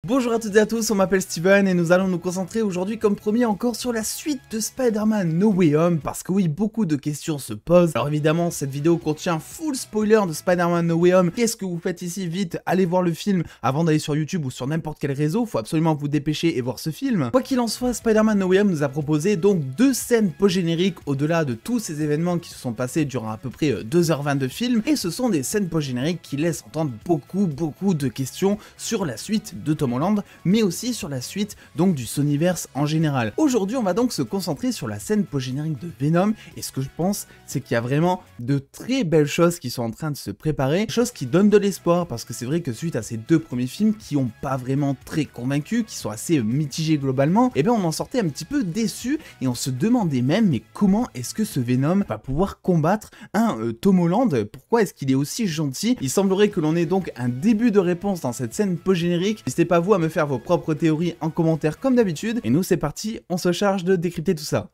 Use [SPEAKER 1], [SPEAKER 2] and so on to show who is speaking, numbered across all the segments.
[SPEAKER 1] Bonjour à toutes et à tous, on m'appelle Steven et nous allons nous concentrer aujourd'hui comme promis encore sur la suite de Spider-Man No Way Home parce que oui, beaucoup de questions se posent. Alors évidemment, cette vidéo contient full spoiler de Spider-Man No Way Home. Qu'est-ce que vous faites ici? Vite, allez voir le film avant d'aller sur YouTube ou sur n'importe quel réseau, faut absolument vous dépêcher et voir ce film. Quoi qu'il en soit, Spider-Man No Way Home nous a proposé donc deux scènes post-génériques au-delà de tous ces événements qui se sont passés durant à peu près 2h20 de film, et ce sont des scènes post-génériques qui laissent entendre beaucoup de questions sur la suite de Tom Holland, mais aussi sur la suite donc du Sonyverse en général. Aujourd'hui, on va donc se concentrer sur la scène post-générique de Venom, et ce que je pense, c'est qu'il y a vraiment de très belles choses qui sont en train de se préparer, choses qui donnent de l'espoir, parce que c'est vrai que suite à ces deux premiers films qui ont pas vraiment très convaincu, qui sont assez mitigés globalement, et bien on en sortait un petit peu déçu, et on se demandait même, mais comment est-ce que ce Venom va pouvoir combattre un Tom Holland? Pourquoi est-ce qu'il est aussi gentil? Il semblerait que l'on ait donc un début de réponse dans cette scène post-générique. N'hésitez pas vous à me faire vos propres théories en commentaire comme d'habitude, et nous c'est parti, on se charge de décrypter tout ça.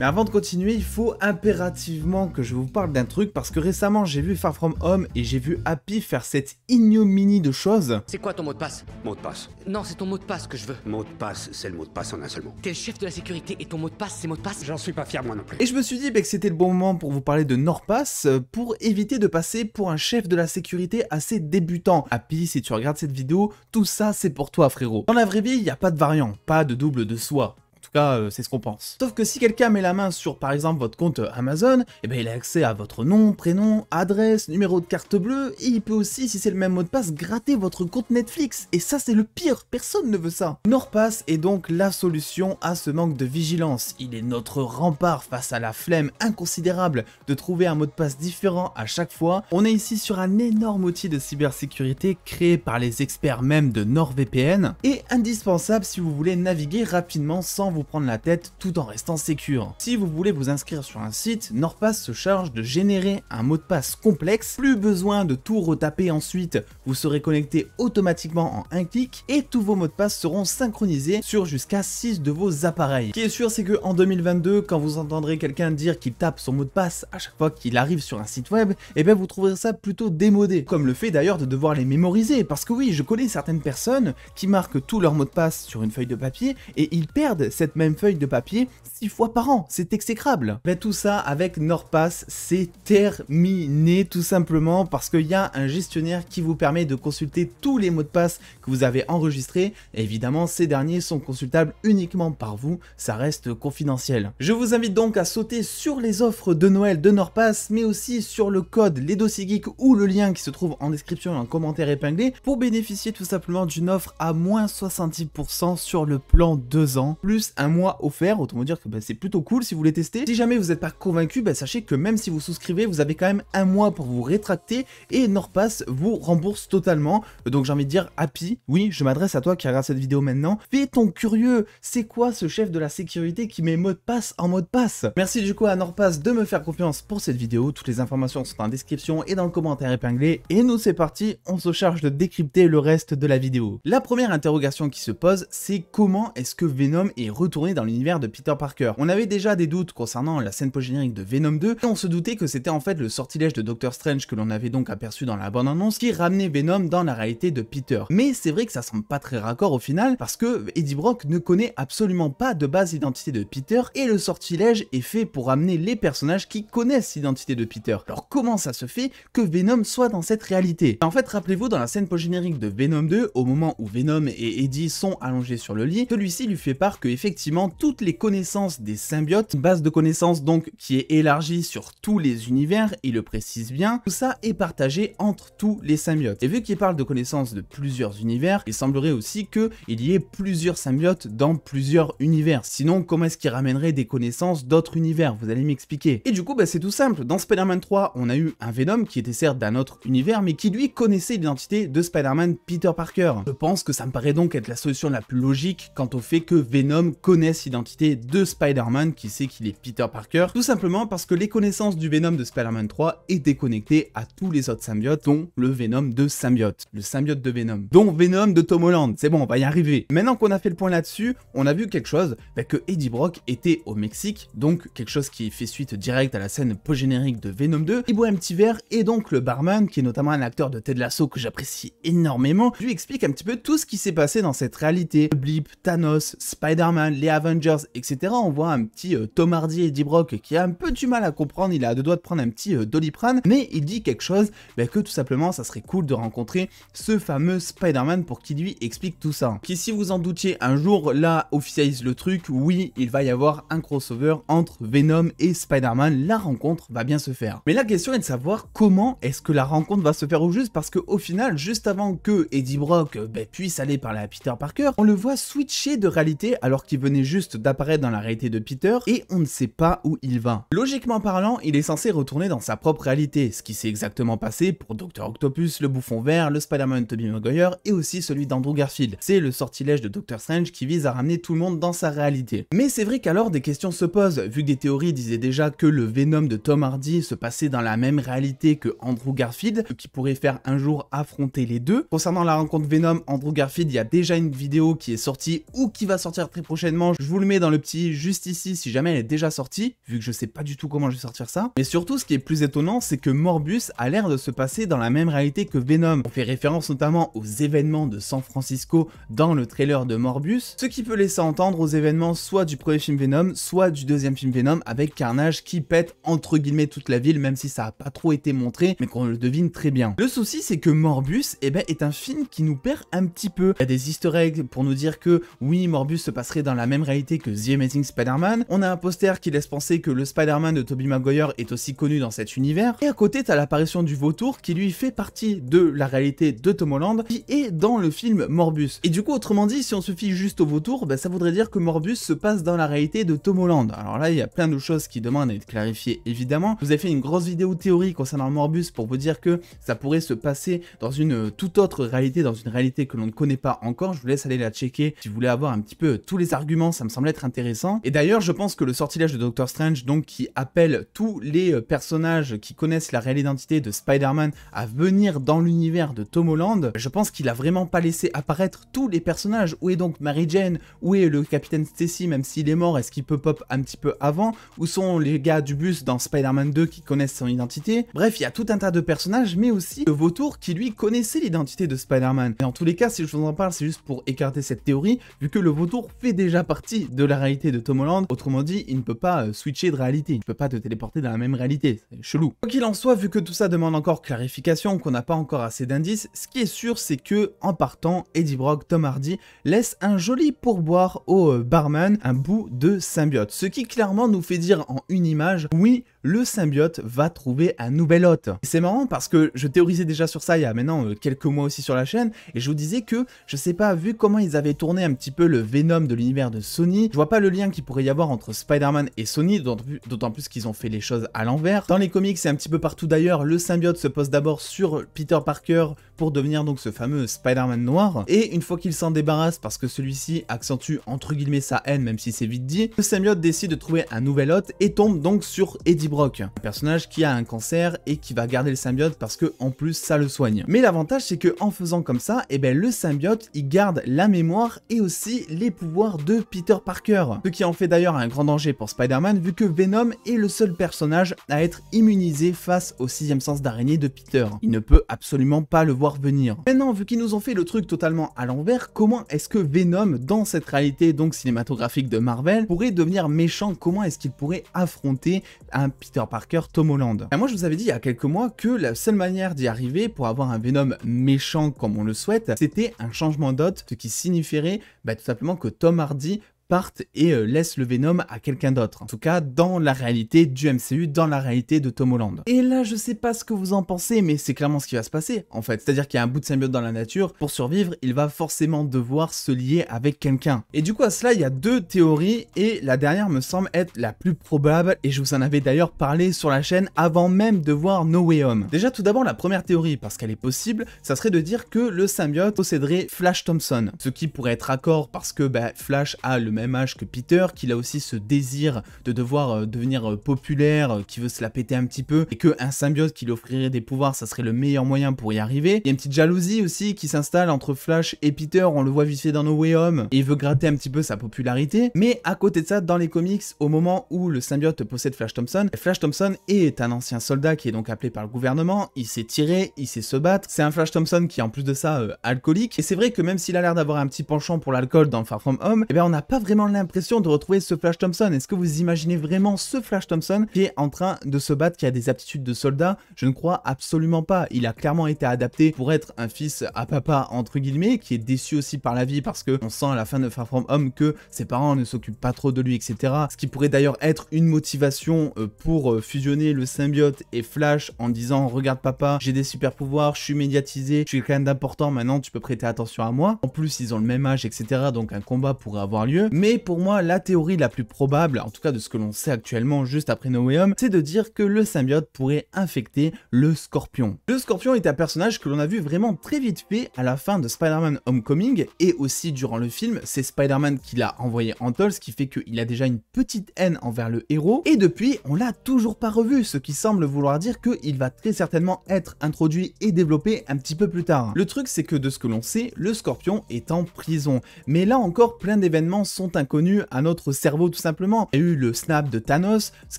[SPEAKER 1] Mais avant de continuer, il faut impérativement que je vous parle d'un truc, parce que récemment j'ai vu Far From Home et j'ai vu Happy faire cette ignominie de choses.
[SPEAKER 2] C'est quoi ton mot de passe?
[SPEAKER 3] Mot de passe.
[SPEAKER 2] Non, c'est ton mot de passe que je veux.
[SPEAKER 3] Mot de passe, c'est le mot de passe en un seul mot.
[SPEAKER 2] T'es le chef de la sécurité et ton mot de passe, c'est mot de passe?
[SPEAKER 3] J'en suis pas fier moi non plus.
[SPEAKER 1] Et je me suis dit que c'était le bon moment pour vous parler de NordPass, pour éviter de passer pour un chef de la sécurité assez débutant. Happy, si tu regardes cette vidéo, tout ça c'est pour toi frérot. Dans la vraie vie, il n'y a pas de variant, pas de double de soi. En tout cas, c'est ce qu'on pense. Sauf que si quelqu'un met la main sur, par exemple, votre compte Amazon, et ben il a accès à votre nom, prénom, adresse, numéro de carte bleue, et il peut aussi, si c'est le même mot de passe, gratter votre compte Netflix. Et ça, c'est le pire, personne ne veut ça. NordPass est donc la solution à ce manque de vigilance. Il est notre rempart face à la flemme inconsidérable de trouver un mot de passe différent à chaque fois. On est ici sur un énorme outil de cybersécurité créé par les experts même de NordVPN, et indispensable si vous voulez naviguer rapidement sans vous prendre la tête tout en restant sécure. Si vous voulez vous inscrire sur un site, NordPass se charge de générer un mot de passe complexe, plus besoin de tout retaper ensuite, vous serez connecté automatiquement en un clic et tous vos mots de passe seront synchronisés sur jusqu'à 6 de vos appareils. Ce qui est sûr, c'est que en 2022, quand vous entendrez quelqu'un dire qu'il tape son mot de passe à chaque fois qu'il arrive sur un site web, et bien vous trouverez ça plutôt démodé, comme le fait d'ailleurs de devoir les mémoriser, parce que oui, je connais certaines personnes qui marquent tous leurs mots de passe sur une feuille de papier et ils perdent cette même feuille de papier 6 fois par an, c'est exécrable. Mais tout ça avec NordPass, c'est terminé tout simplement parce qu'il y a un gestionnaire qui vous permet de consulter tous les mots de passe que vous avez enregistrés. Et évidemment, ces derniers sont consultables uniquement par vous, ça reste confidentiel. Je vous invite donc à sauter sur les offres de Noël de NordPass, mais aussi sur le code Les Dossiers Geeks ou le lien qui se trouve en description et en commentaire épinglé pour bénéficier tout simplement d'une offre à moins 70% sur le plan 2 ans, plus un mois offert, autrement dire que c'est plutôt cool si vous voulez tester. Si jamais vous n'êtes pas convaincu, sachez que même si vous souscrivez, vous avez quand même un mois pour vous rétracter et NordPass vous rembourse totalement. Donc j'ai envie de dire, Happy, oui, je m'adresse à toi qui regarde cette vidéo maintenant, fais ton curieux, c'est quoi ce chef de la sécurité qui met mot de passe en mot de passe? Merci du coup à NordPass de me faire confiance pour cette vidéo, toutes les informations sont en description et dans le commentaire épinglé, et nous c'est parti, on se charge de décrypter le reste de la vidéo. La première interrogation qui se pose, c'est comment est-ce que Venom est retourné dans l'univers de Peter Parker. On avait déjà des doutes concernant la scène post-générique de Venom 2 et on se doutait que c'était en fait le sortilège de Doctor Strange que l'on avait donc aperçu dans la bande-annonce qui ramenait Venom dans la réalité de Peter. Mais c'est vrai que ça semble pas très raccord au final parce que Eddie Brock ne connaît absolument pas de base l'identité de Peter et le sortilège est fait pour amener les personnages qui connaissent l'identité de Peter. Alors comment ça se fait que Venom soit dans cette réalité? En fait, rappelez-vous, dans la scène post-générique de Venom 2, au moment où Venom et Eddie sont allongés sur le lit, celui-ci lui fait part que effectivement toutes les connaissances des symbiotes, une base de connaissances donc qui est élargie sur tous les univers, il le précise bien, tout ça est partagé entre tous les symbiotes. Et vu qu'il parle de connaissances de plusieurs univers, il semblerait aussi qu'il y ait plusieurs symbiotes dans plusieurs univers. Sinon, comment est-ce qu'il ramènerait des connaissances d'autres univers? Vous allez m'expliquer. Et du coup, c'est tout simple. Dans Spider-Man 3, on a eu un Venom qui était certes d'un autre univers, mais qui lui connaissait l'identité de Spider-Man Peter Parker. Je pense que ça me paraît donc être la solution la plus logique quant au fait que Venom connaissent l'identité de Spider-Man, qui sait qu'il est Peter Parker, tout simplement parce que les connaissances du Venom de Spider-Man 3 étaient connectées à tous les autres symbiotes, dont le Venom de Symbiote, le symbiote de Venom, dont Venom de Tom Holland. C'est bon, on va y arriver. Maintenant qu'on a fait le point là-dessus, on a vu quelque chose, que Eddie Brock était au Mexique, donc quelque chose qui fait suite directe à la scène post-générique de Venom 2. Il boit un petit verre et donc le barman, qui est notamment un acteur de Ted Lasso que j'apprécie énormément, lui explique un petit peu tout ce qui s'est passé dans cette réalité. Blip, Thanos, Spider-Man, les Avengers, etc. On voit un petit Tom Hardy et Eddie Brock qui a un peu du mal à comprendre, il a deux doigts de prendre un petit Doliprane, mais il dit quelque chose, que tout simplement ça serait cool de rencontrer ce fameux Spider-Man pour qu'il lui explique tout ça. Qui, si vous en doutiez, un jour là officialise le truc, oui, il va y avoir un crossover entre Venom et Spider-Man, la rencontre va bien se faire. Mais la question est de savoir comment est-ce que la rencontre va se faire au juste, parce qu'au final, juste avant que Eddie Brock puisse aller parler à Peter Parker, on le voit switcher de réalité alors qu'il venait juste d'apparaître dans la réalité de Peter et on ne sait pas où il va. Logiquement parlant, il est censé retourner dans sa propre réalité, ce qui s'est exactement passé pour Dr. Octopus, le Bouffon Vert, le Spider-Man Tobey Maguire et aussi celui d'Andrew Garfield. C'est le sortilège de Doctor Strange qui vise à ramener tout le monde dans sa réalité. Mais c'est vrai qu'alors des questions se posent, vu que des théories disaient déjà que le Venom de Tom Hardy se passait dans la même réalité que Andrew Garfield, qui pourrait faire un jour affronter les deux. Concernant la rencontre Venom-Andrew Garfield, il y a déjà une vidéo qui est sortie ou qui va sortir très prochainement. Je vous le mets dans le petit juste ici si jamais elle est déjà sortie, vu que je sais pas du tout comment je vais sortir ça. Mais surtout, ce qui est plus étonnant, c'est que Morbius a l'air de se passer dans la même réalité que Venom. On fait référence notamment aux événements de San Francisco dans le trailer de Morbius, ce qui peut laisser entendre aux événements soit du premier film Venom, soit du deuxième film Venom, avec Carnage qui pète entre guillemets toute la ville, même si ça a pas trop été montré, mais qu'on le devine très bien. Le souci, c'est que Morbius, est un film qui nous perd un petit peu. Il y a des easter eggs pour nous dire que oui, Morbius se passerait dans la même réalité que The Amazing Spider-Man. On a un poster qui laisse penser que le Spider-Man de Tobey Maguire est aussi connu dans cet univers. Et à côté, t'as l'apparition du vautour qui lui fait partie de la réalité de Tom Holland, qui est dans le film Morbius. Et du coup, autrement dit, si on se fie juste au vautour, ça voudrait dire que Morbius se passe dans la réalité de Tom Holland. Alors là, il y a plein de choses qui demandent à être clarifiées, évidemment. Je vous ai fait une grosse vidéo théorie concernant Morbius pour vous dire que ça pourrait se passer dans une toute autre réalité, dans une réalité que l'on ne connaît pas encore. Je vous laisse aller la checker si vous voulez avoir un petit peu tous les arguments, ça me semble être intéressant. Et d'ailleurs, je pense que le sortilège de Doctor Strange, donc qui appelle tous les personnages qui connaissent la réelle identité de Spider-Man à venir dans l'univers de Tom Holland, je pense qu'il a vraiment pas laissé apparaître tous les personnages. Où est donc Mary Jane? Où est le Capitaine Stacy, même s'il est mort? Est-ce qu'il peut pop un petit peu avant? Où sont les gars du bus dans Spider-Man 2 qui connaissent son identité? Bref, il y a tout un tas de personnages, mais aussi le vautour qui lui connaissait l'identité de Spider-Man. Et en tous les cas, si je vous en parle, c'est juste pour écarter cette théorie, vu que le vautour fait déjà partie de la réalité de Tom Holland. Autrement dit, il ne peut pas switcher de réalité, il ne peut pas te téléporter dans la même réalité, c'est chelou. Quoi qu'il en soit, vu que tout ça demande encore clarification, qu'on n'a pas encore assez d'indices, ce qui est sûr, c'est que en partant, Eddie Brock, Tom Hardy laisse un joli pourboire au barman, un bout de symbiote. Ce qui clairement nous fait dire en une image, oui, le symbiote va trouver un nouvel hôte. C'est marrant parce que je théorisais déjà sur ça il y a maintenant quelques mois aussi sur la chaîne, et je vous disais que, je sais pas, vu comment ils avaient tourné un petit peu le Venom de l'univers de Sony, je vois pas le lien qu'il pourrait y avoir entre Spider-Man et Sony, d'autant plus qu'ils ont fait les choses à l'envers. Dans les comics et un petit peu partout d'ailleurs, le symbiote se pose d'abord sur Peter Parker pour devenir donc ce fameux Spider-Man noir, et une fois qu'il s'en débarrasse parce que celui-ci accentue entre guillemets sa haine, même si c'est vite dit, le symbiote décide de trouver un nouvel hôte et tombe donc sur Eddie Brock, un personnage qui a un cancer et qui va garder le symbiote parce que en plus ça le soigne. Mais l'avantage, c'est que en faisant comme ça, le symbiote il garde la mémoire et aussi les pouvoirs de Peter Parker, ce qui en fait d'ailleurs un grand danger pour Spider-Man, vu que Venom est le seul personnage à être immunisé face au sixième sens d'araignée de Peter. Il ne peut absolument pas le voir venir. Maintenant, vu qu'ils nous ont fait le truc totalement à l'envers, comment est-ce que Venom, dans cette réalité donc cinématographique de Marvel, pourrait devenir méchant? Comment est-ce qu'il pourrait affronter un Peter Parker Tom Holland? Moi, je vous avais dit il y a quelques mois que la seule manière d'y arriver pour avoir un Venom méchant comme on le souhaite, c'était un changement d'hôte, ce qui signifierait tout simplement que Tom Hardy parte et laisse le Venom à quelqu'un d'autre. En tout cas, dans la réalité du MCU, dans la réalité de Tom Holland. Et là, je sais pas ce que vous en pensez, mais c'est clairement ce qui va se passer, en fait. C'est-à-dire qu'il y a un bout de symbiote dans la nature. Pour survivre, il va forcément devoir se lier avec quelqu'un. Et du coup, à cela, il y a deux théories, et la dernière me semble être la plus probable, et je vous en avais d'ailleurs parlé sur la chaîne avant même de voir No Way Home. Déjà, tout d'abord, la première théorie, parce qu'elle est possible, ça serait de dire que le symbiote posséderait Flash Thompson. Ce qui pourrait être raccord parce que Flash a le même même âge que Peter, qu'il a aussi ce désir de devoir devenir populaire, qui veut se la péter un petit peu, et qu'un symbiote qui lui offrirait des pouvoirs, ça serait le meilleur moyen pour y arriver. Il y a une petite jalousie aussi qui s'installe entre Flash et Peter, on le voit vite fait dans No Way Home, et il veut gratter un petit peu sa popularité. Mais à côté de ça, dans les comics, au moment où le symbiote possède Flash Thompson est un ancien soldat qui est donc appelé par le gouvernement, il sait tirer, il sait se battre. C'est un Flash Thompson qui est en plus de ça alcoolique, et c'est vrai que même s'il a l'air d'avoir un petit penchant pour l'alcool dans Far From Home, eh bien on n'a pas vraiment l'impression de retrouver ce Flash Thompson. Est-ce que vous imaginez vraiment ce Flash Thompson qui est en train de se battre, qui a des aptitudes de soldat? Je ne crois absolument pas. Il a clairement été adapté pour être un fils à papa entre guillemets, qui est déçu aussi par la vie parce que on sent à la fin de Far From Home que ses parents ne s'occupent pas trop de lui, etc. Ce qui pourrait d'ailleurs être une motivation pour fusionner le symbiote et Flash en disant regarde papa, j'ai des super pouvoirs, je suis médiatisé, je suis quelqu'un d'important, maintenant tu peux prêter attention à moi. En plus ils ont le même âge, etc. donc un combat pourrait avoir lieu. Mais pour moi la théorie la plus probable, en tout cas de ce que l'on sait actuellement juste après No Way Home, c'est de dire que le symbiote pourrait infecter le Scorpion. Le Scorpion est un personnage que l'on a vu vraiment très vite fait à la fin de Spider-Man Homecoming et aussi durant le film. C'est Spider-Man qui l'a envoyé en tôle, ce qui fait qu'il a déjà une petite haine envers le héros, et depuis on l'a toujours pas revu, ce qui semble vouloir dire qu'il va très certainement être introduit et développé un petit peu plus tard. Le truc c'est que de ce que l'on sait, le Scorpion est en prison, mais là encore plein d'événements sont inconnus à notre cerveau tout simplement. Il y a eu le snap de Thanos, ce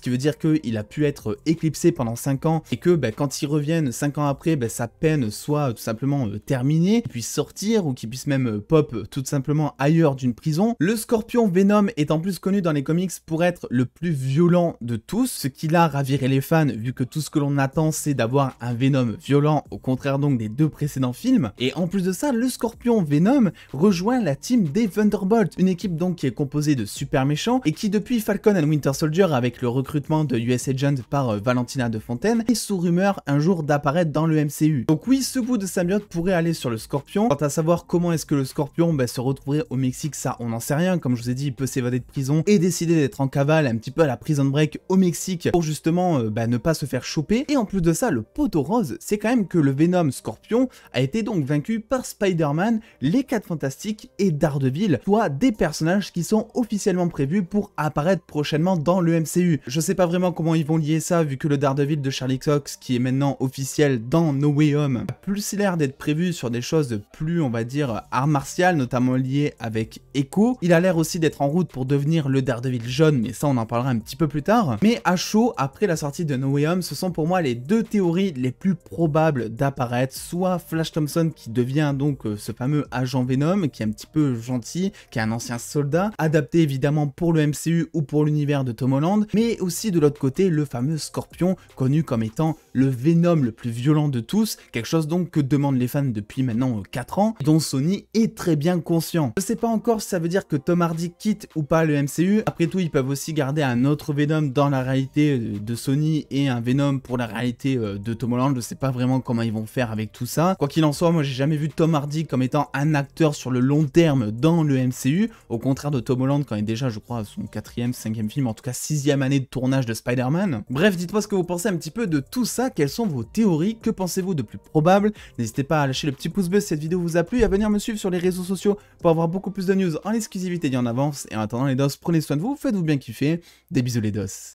[SPEAKER 1] qui veut dire qu'il a pu être éclipsé pendant 5 ans et que quand ils reviennent 5 ans après, sa peine soit tout simplement terminée, qu'il puisse sortir ou qu'il puisse même pop tout simplement ailleurs d'une prison. Le Scorpion Venom est en plus connu dans les comics pour être le plus violent de tous, ce qui l'a raviré les fans vu que tout ce que l'on attend c'est d'avoir un Venom violent, au contraire donc des 2 précédents films. Et en plus de ça, le Scorpion Venom rejoint la team des Thunderbolts, une équipe donc qui est composée de super méchants et qui depuis Falcon and Winter Soldier, avec le recrutement de US Agent par Valentina de Fontaine, est sous rumeur un jour d'apparaître dans le MCU. Donc oui, ce bout de symbiote pourrait aller sur le Scorpion. Quant à savoir comment est-ce que le Scorpion se retrouverait au Mexique, ça on n'en sait rien. Comme je vous ai dit, il peut s'évader de prison et décider d'être en cavale un petit peu à la Prison Break au Mexique pour justement ne pas se faire choper. Et en plus de ça, le poteau rose, c'est quand même que le Venom Scorpion a été donc vaincu par Spider-Man, les 4 Fantastiques et Daredevil, soit des personnages qui sont officiellement prévus pour apparaître prochainement dans le MCU. Je sais pas vraiment comment ils vont lier ça vu que le Daredevil de Charlie Cox, qui est maintenant officiel dans No Way Home, a plus l'air d'être prévu sur des choses plus, on va dire, arts martiales, notamment liées avec Echo. Il a l'air aussi d'être en route pour devenir le Daredevil jaune, mais ça on en parlera un petit peu plus tard. Mais à chaud, après la sortie de No Way Home, ce sont pour moi les 2 théories les plus probables d'apparaître, soit Flash Thompson qui devient donc ce fameux agent Venom, qui est un petit peu gentil, qui est un ancien soldat, adapté évidemment pour le MCU ou pour l'univers de Tom Holland, mais aussi de l'autre côté le fameux Scorpion, connu comme étant le Venom le plus violent de tous, quelque chose donc que demandent les fans depuis maintenant 4 ans, dont Sony est très bien conscient. Je sais pas encore si ça veut dire que Tom Hardy quitte ou pas le MCU, après tout ils peuvent aussi garder un autre Venom dans la réalité de Sony et un Venom pour la réalité de Tom Holland. Je sais pas vraiment comment ils vont faire avec tout ça. Quoi qu'il en soit, moi j'ai jamais vu Tom Hardy comme étant un acteur sur le long terme dans le MCU, au contraire de Tom Holland quand il est déjà, je crois, à son 4e, 5e film, en tout cas 6e année de tournage de Spider-Man. Bref, dites-moi ce que vous pensez un petit peu de tout ça, quelles sont vos théories, que pensez-vous de plus probable? N'hésitez pas à lâcher le petit pouce bleu si cette vidéo vous a plu et à venir me suivre sur les réseaux sociaux pour avoir beaucoup plus de news en exclusivité et en avance. Et en attendant les dos, prenez soin de vous, faites-vous bien kiffer, des bisous les dos.